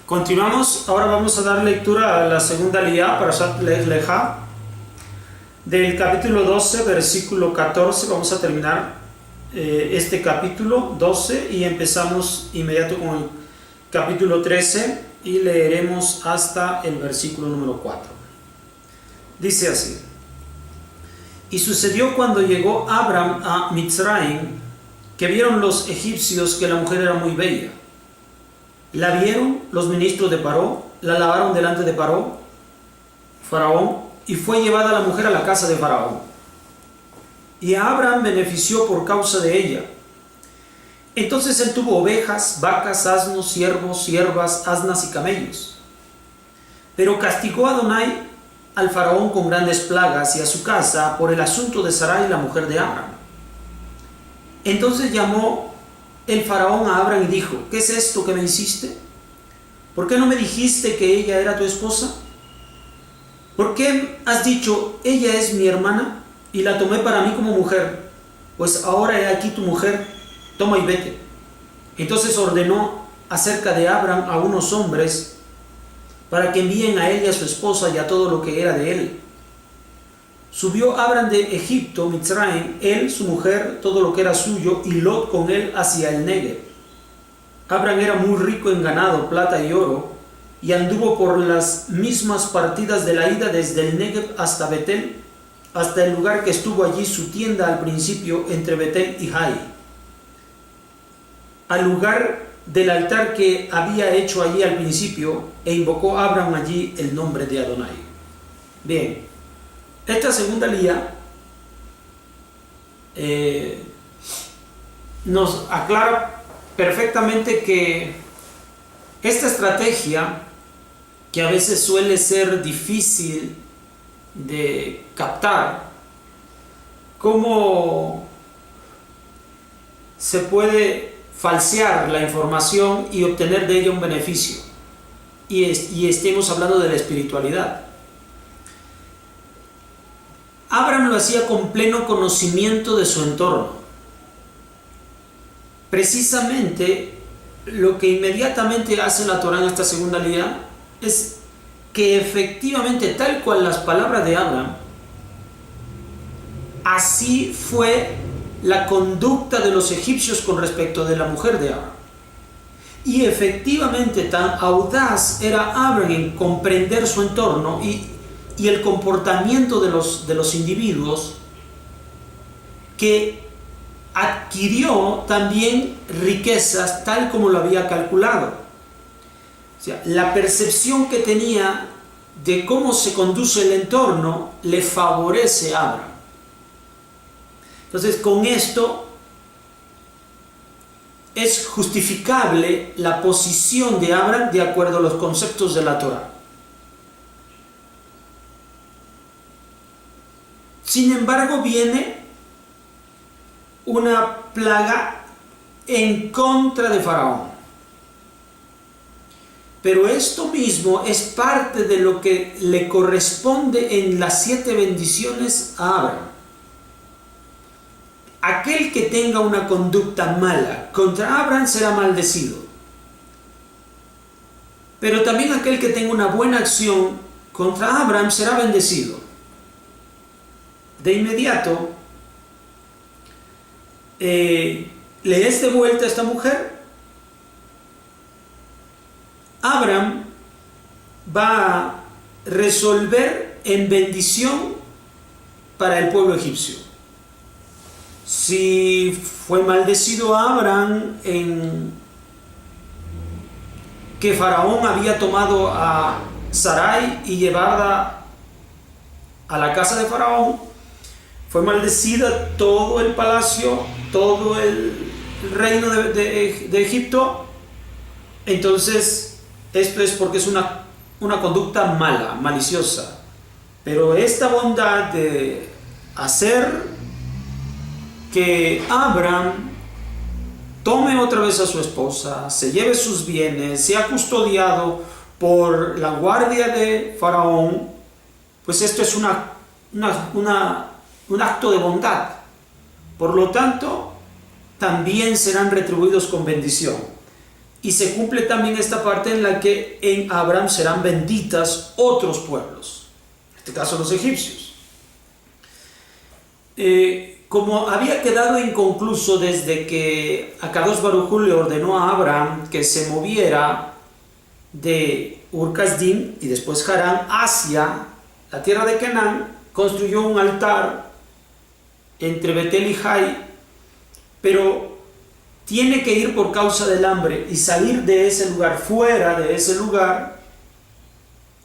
Continuamos, ahora vamos a dar lectura a la segunda aliyá, Parashat Lech Lecha, del capítulo 12, versículo 14. Vamos a terminar este capítulo 12 y empezamos inmediato con el capítulo 13 y leeremos hasta el versículo número 4. Dice así: Y sucedió cuando llegó Abram a Mitzrayim, que vieron los egipcios que la mujer era muy bella. La vieron los ministros de Paró, la lavaron delante de Faraón, y fue llevada la mujer a la casa de Faraón. Y a Abram benefició por causa de ella. Entonces él tuvo ovejas, vacas, asnos, siervos, siervas, asnas y camellos. Pero castigó a Adonai al Faraón con grandes plagas y a su casa por el asunto de Sarai, la mujer de Abram. Entonces llamó el Faraón a Abram y dijo: ¿Qué es esto que me hiciste? ¿Por qué no me dijiste que ella era tu esposa? ¿Por qué has dicho, ella es mi hermana, y la tomé para mí como mujer? Pues ahora he aquí tu mujer, toma y vete. Entonces ordenó acerca de Abram a unos hombres para que envíen a él y a su esposa y a todo lo que era de él. Subió Abram de Egipto, Mitzrayim, él, su mujer, todo lo que era suyo, y Lot con él hacia el Negev. Abram era muy rico en ganado, plata y oro, y anduvo por las mismas partidas de la ida desde el Negev hasta Betel, hasta el lugar que estuvo allí su tienda al principio entre Betel y Hai, al lugar del altar que había hecho allí al principio, e invocó Abram allí el nombre de Adonai. Bien. Esta segunda aliyá nos aclara perfectamente que esta estrategia, que a veces suele ser difícil de captar, cómo se puede falsear la información y obtener de ella un beneficio, y estemos hablando de la espiritualidad. Abram lo hacía con pleno conocimiento de su entorno. Precisamente lo que inmediatamente hace la Torá en esta segunda aliyá es que efectivamente, tal cual las palabras de Abram, así fue la conducta de los egipcios con respecto de la mujer de Abram. Y efectivamente tan audaz era Abram en comprender su entorno y el comportamiento de los individuos, que adquirió también riquezas tal como lo había calculado. O sea, la percepción que tenía de cómo se conduce el entorno le favorece a Abram. Entonces, con esto es justificable la posición de Abram de acuerdo a los conceptos de la Torá. Sin embargo, viene una plaga en contra de Faraón. Pero esto mismo es parte de lo que le corresponde en las 7 bendiciones a Abram. Aquel que tenga una conducta mala contra Abram será maldecido. Pero también aquel que tenga una buena acción contra Abram será bendecido. De inmediato, le es de vuelta a esta mujer. Abram va a resolver en bendición para el pueblo egipcio. Si fue maldecido a Abram en que Faraón había tomado a Sarai y llevada a la casa de Faraón, fue maldecida todo el palacio, todo el reino de Egipto. Entonces, esto es porque es una conducta mala, maliciosa. Pero esta bondad de hacer que Abram tome otra vez a su esposa, se lleve sus bienes, sea custodiado por la guardia de Faraón, pues esto es un acto de bondad. Por lo tanto, también serán retribuidos con bendición. y se cumple también esta parte en la que en Abraham serán benditas otros pueblos, en este caso los egipcios. Como había quedado inconcluso desde que Akadosh Baruj Hu le ordenó a Abraham que se moviera de Ur Kasdim y después Harán hacia la tierra de Canaán, construyó un altar entre Betel y Jai, pero tiene que ir por causa del hambre y salir de ese lugar, fuera de ese lugar,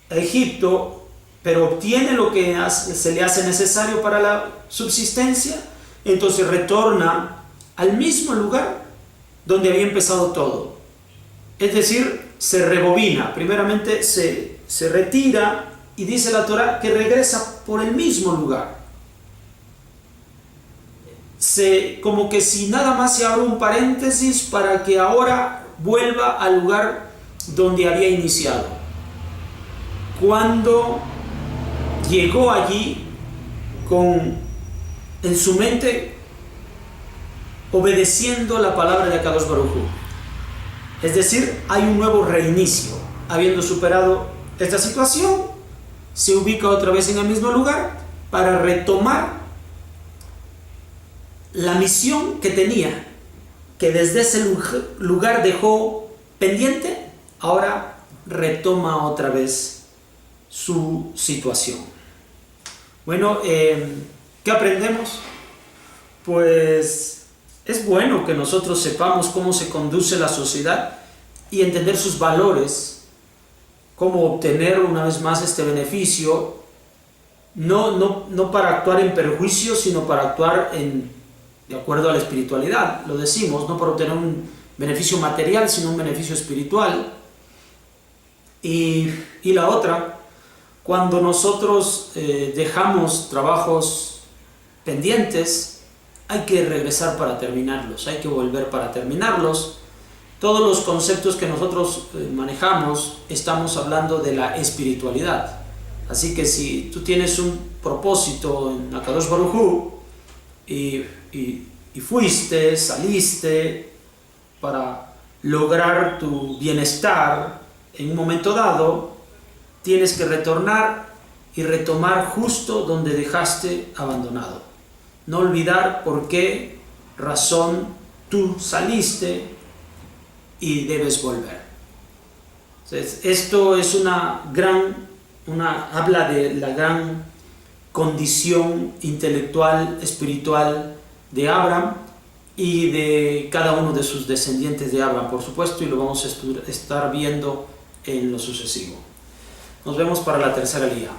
a Egipto, pero obtiene lo que se le hace necesario para la subsistencia. Entonces retorna al mismo lugar donde había empezado todo. Es decir, se rebobina. Primeramente se retira y dice la Torá que regresa por el mismo lugar. Como que si nada más se abre un paréntesis para que ahora vuelva al lugar donde había iniciado. Cuando llegó allí en su mente obedeciendo la palabra de Akadosh Baruj Hu. Es decir, hay un nuevo reinicio. Habiendo superado esta situación, se ubica otra vez en el mismo lugar para retomar la misión que tenía, que desde ese lugar dejó pendiente. Ahora retoma otra vez su situación. Bueno, ¿qué aprendemos? Pues es bueno que nosotros sepamos cómo se conduce la sociedad y entender sus valores, cómo obtener una vez más este beneficio, no para actuar en perjuicio, sino para actuar de acuerdo a la espiritualidad. Lo decimos, no para obtener un beneficio material, sino un beneficio espiritual. Y la otra, cuando nosotros dejamos trabajos pendientes, hay que regresar para terminarlos, hay que volver para terminarlos. Todos los conceptos que nosotros manejamos, estamos hablando de la espiritualidad. Así que si tú tienes un propósito en Akadosh Baruj Hu y fuiste, saliste para lograr tu bienestar en un momento dado, tienes que retornar y retomar justo donde dejaste abandonado. No olvidar por qué razón tú saliste y debes volver. Entonces, esto es habla de la gran condición intelectual, espiritual de Abraham y de cada uno de sus descendientes de Abraham, por supuesto, y lo vamos a estar viendo en lo sucesivo. Nos vemos para la tercera liga.